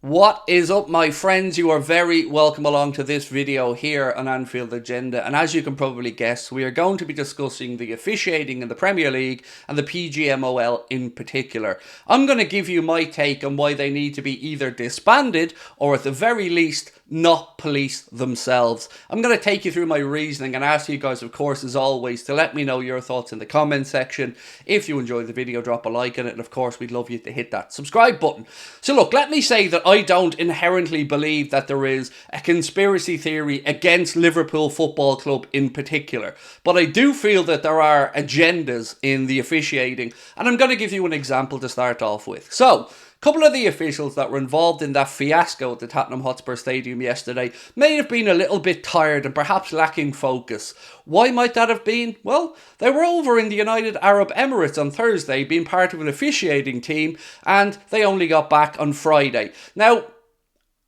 What is up, my friends? You are very welcome along to this video here on Anfield Agenda, and as you can probably guess, we are going to be discussing the officiating in the Premier League and the PGMOL in particular. I'm going to give you my take on why they need to be either disbanded or at the very least not police themselves. I'm going to take you through my reasoning and ask you guys, of course, as always, to let me know your thoughts in the comment section. If you enjoyed the video, drop a like on it, and of course, we'd love you to hit that subscribe button. So look, let me say that I don't inherently believe that there is a conspiracy theory against Liverpool Football Club in particular, but I do feel that there are agendas in the officiating, and I'm going to give you an example to start off with. So, a couple of the officials that were involved in that fiasco at the Tottenham Hotspur Stadium yesterday may have been a little bit tired and perhaps lacking focus. Why might that have been? Well, they were over in the United Arab Emirates on Thursday being part of an officiating team, and they only got back on Friday. Now,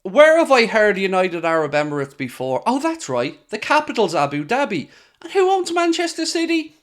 where have I heard United Arab Emirates before? Oh, that's right, the capital's Abu Dhabi. And who owns Manchester City?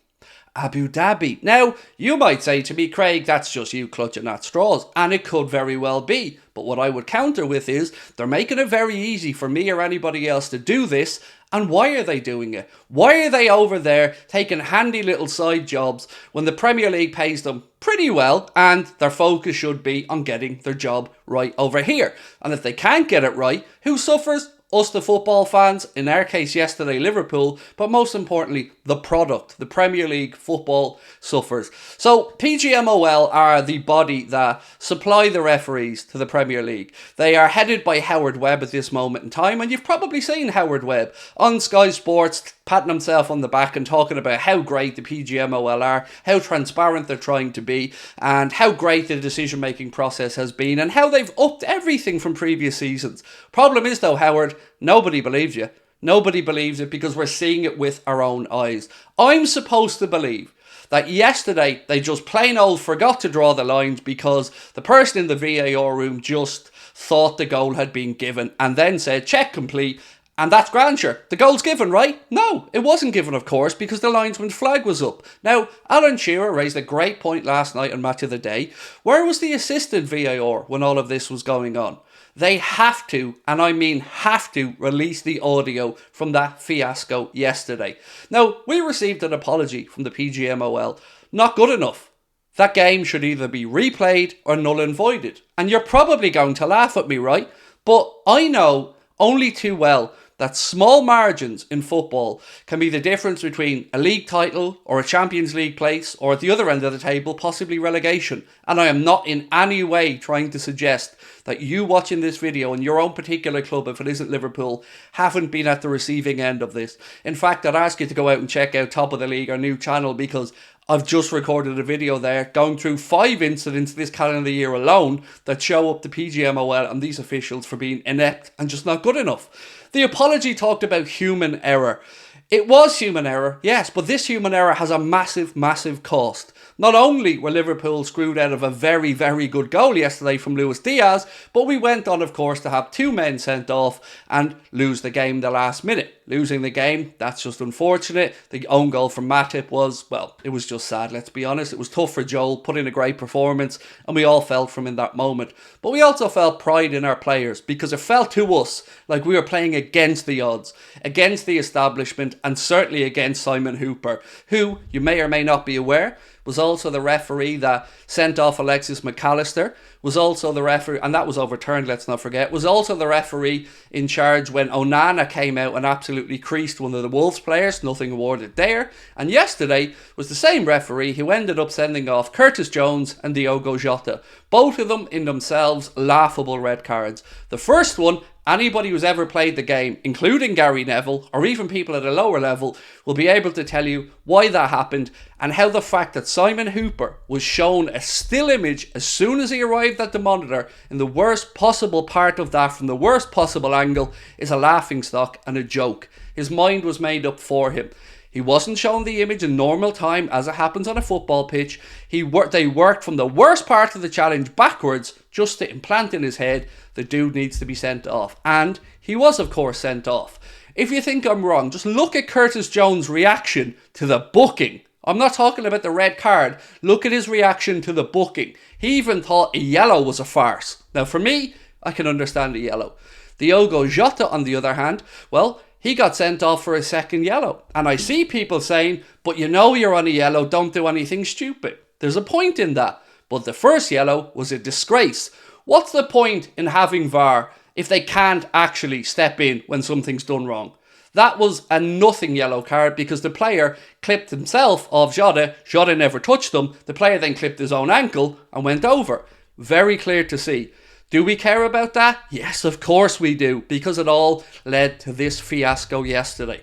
Abu Dhabi. Now, you might say to me, Craig, that's just you clutching at straws, and it could very well be. But what I would counter with is, they're making it very easy for me or anybody else to do this. And why are they doing it? Why are they over there taking handy little side jobs when the Premier League pays them pretty well and their focus should be on getting their job right over here? And if they can't get it right, who suffers? Us, the football fans, in our case yesterday Liverpool, but most importantly the product, the Premier League football suffers. So PGMOL are the body that supply the referees to the Premier League. They are headed by Howard Webb at this moment in time, and you've probably seen Howard Webb on Sky Sports patting himself on the back and talking about how great the PGMOL are, how transparent they're trying to be, and how great the decision-making process has been, and how they've upped everything from previous seasons. Problem is though, Howard, nobody believes you. Nobody believes it because we're seeing it with our own eyes. I'm supposed to believe that yesterday they just plain old forgot to draw the lines because the person in the VAR room just thought the goal had been given and then said, check complete. And that's grand, sure. The goal's given, right? No, it wasn't given, of course, because the linesman's flag was up. Now, Alan Shearer raised a great point last night on Match of the Day. Where was the assistant VAR when all of this was going on? They have to, and I mean have to, release the audio from that fiasco yesterday. Now, we received an apology from the PGMOL. Not good enough. That game should either be replayed or null and voided. And you're probably going to laugh at me, right? But I know only too well that small margins in football can be the difference between a league title or a Champions League place, or at the other end of the table, possibly relegation. And I am not in any way trying to suggest that you watching this video in your own particular club, if it isn't Liverpool, haven't been at the receiving end of this. In fact, I'd ask you to go out and check out Top of the League, our new channel, because I've just recorded a video there going through 5 incidents this calendar year alone that show up the PGMOL and these officials for being inept and just not good enough. The apology talked about human error. It was human error, yes, but this human error has a massive, massive cost. Not only were Liverpool screwed out of a very, very good goal yesterday from Luis Diaz, but we went on, of course, to have 2 men sent off and lose the game the last minute. Losing the game, that's just unfortunate. The own goal from Matip was, well, it was just sad, let's be honest. It was tough for Joel, put in a great performance, and we all felt from him in that moment. But we also felt pride in our players, because it felt to us like we were playing against the odds, against the establishment, and certainly against Simon Hooper, who, you may or may not be aware, was also the referee that sent off Alexis McAllister, was also the referee, and that was overturned, let's not forget, was also the referee in charge when Onana came out and absolutely creased one of the Wolves players, nothing awarded there. And yesterday was the same referee who ended up sending off Curtis Jones and Diogo Jota, both of them in themselves laughable red cards. The first one, anybody who's ever played the game, including Gary Neville, or even people at a lower level, will be able to tell you why that happened and how the fact that Simon Hooper was shown a still image as soon as he arrived at the monitor in the worst possible part of that from the worst possible angle is a laughingstock and a joke. His mind was made up for him. He wasn't shown the image in normal time as it happens on a football pitch. They worked from the worst part of the challenge backwards just to implant in his head the dude needs to be sent off. And he was, of course, sent off. If you think I'm wrong, just look at Curtis Jones' reaction to the booking. I'm not talking about the red card. Look at his reaction to the booking. He even thought a yellow was a farce. Now, for me, I can understand a yellow. Diogo Jota, on the other hand, well, he got sent off for a second yellow. And I see people saying, but you know you're on a yellow, don't do anything stupid. There's a point in that. But the first yellow was a disgrace. What's the point in having VAR if they can't actually step in when something's done wrong? That was a nothing yellow card because the player clipped himself off Jota. Jota never touched them. The player then clipped his own ankle and went over. Very clear to see. Do we care about that? Yes, of course we do, because it all led to this fiasco yesterday.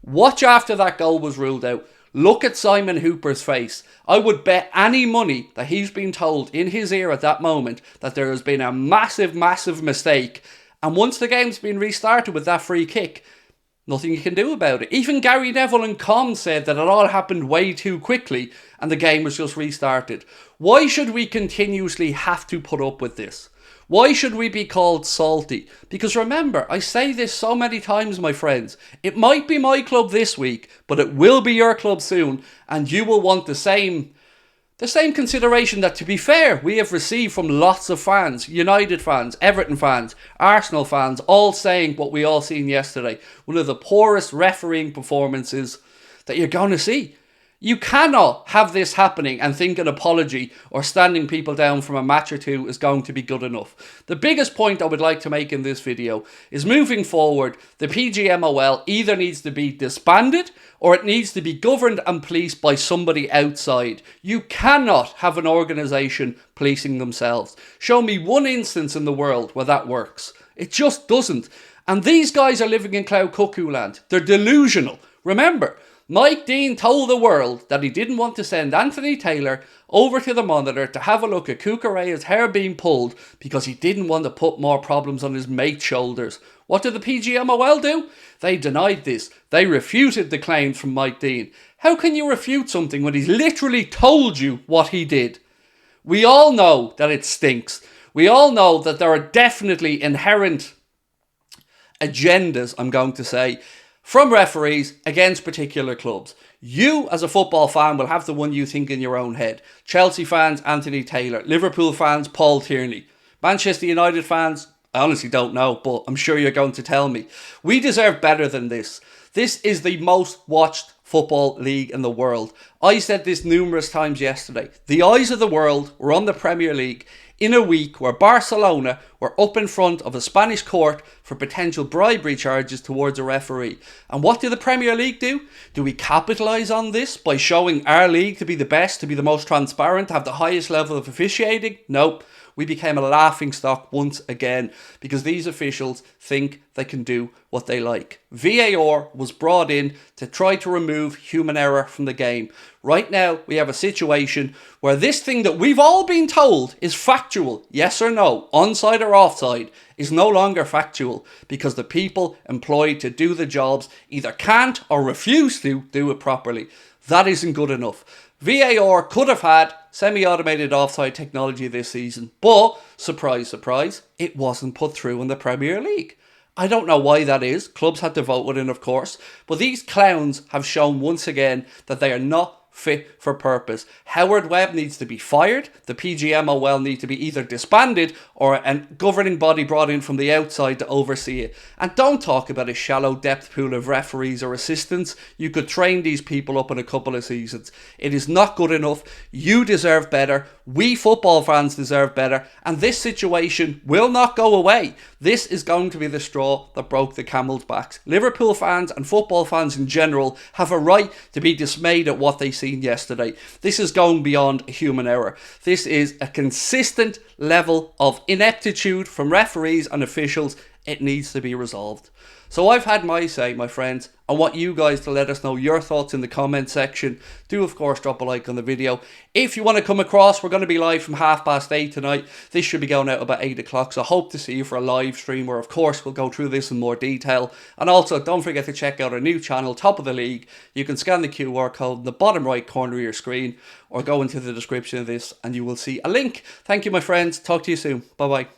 Watch after that goal was ruled out. Look at Simon Hooper's face. I would bet any money that he's been told in his ear at that moment that there has been a massive, massive mistake. And once the game's been restarted with that free kick, nothing you can do about it. Even Gary Neville and Com said that it all happened way too quickly and the game was just restarted. Why should we continuously have to put up with this? Why should we be called salty? Because remember, I say this so many times, my friends, it might be my club this week, but it will be your club soon, and you will want the same consideration that, to be fair, we have received from lots of fans, United fans, Everton fans, Arsenal fans, all saying what we all seen yesterday. One of the poorest refereeing performances that you're going to see. You cannot have this happening and think an apology or standing people down from a match or two is going to be good enough. The biggest point I would like to make in this video is, moving forward, the PGMOL either needs to be disbanded or it needs to be governed and policed by somebody outside. You cannot have an organisation policing themselves. Show me one instance in the world where that works. It just doesn't. And these guys are living in cloud cuckoo land. They're delusional. Remember, Mike Dean told the world that he didn't want to send Anthony Taylor over to the Monitor to have a look at Cucurella's hair being pulled because he didn't want to put more problems on his mate's shoulders. What did the PGMOL do? They denied this. They refuted the claims from Mike Dean. How can you refute something when he's literally told you what he did? We all know that it stinks. We all know that there are definitely inherent agendas, I'm going to say, from referees against particular clubs. You, as a football fan, will have the one you think in your own head. Chelsea fans, Anthony Taylor. Liverpool fans, Paul Tierney. Manchester United fans, I honestly don't know, but I'm sure you're going to tell me. We deserve better than this. This is the most watched football league in the world. I said this numerous times yesterday. The eyes of the world were on the Premier League in a week where Barcelona were up in front of a Spanish court for potential bribery charges towards a referee. And what did the Premier League do? Do we capitalise on this by showing our league to be the best, to be the most transparent, to have the highest level of officiating? Nope. We became a laughingstock once again because these officials think they can do what they like. VAR was brought in to try to remove human error from the game. Right now, we have a situation where this thing that we've all been told is factual, yes or no, onside or offside, is no longer factual because the people employed to do the jobs either can't or refuse to do it properly. That isn't good enough. VAR could have had semi-automated offside technology this season, but, surprise, surprise, it wasn't put through in the Premier League. I don't know why that is. Clubs had to vote with it, of course, but these clowns have shown once again that they are not fit for purpose. Howard Webb needs to be fired. The PGMOL need to be either disbanded or a governing body brought in from the outside to oversee it. And don't talk about a shallow depth pool of referees or assistants. You could train these people up in a couple of seasons. It is not good enough. You deserve better. We football fans deserve better. And this situation will not go away. This is going to be the straw that broke the camel's backs. Liverpool fans and football fans in general have a right to be dismayed at what they seen yesterday. This is going beyond human error. This is a consistent level of ineptitude from referees and officials. It needs to be resolved. So I've had my say, my friends. I want you guys to let us know your thoughts in the comment section. Do, of course, drop a like on the video. If you want to come across, we're going to be live from 8:30 tonight. This should be going out about 8 o'clock. So I hope to see you for a live stream where, of course, we'll go through this in more detail. And also, don't forget to check out our new channel, Top of the League. You can scan the QR code in the bottom right corner of your screen or go into the description of this and you will see a link. Thank you, my friends. Talk to you soon. Bye-bye.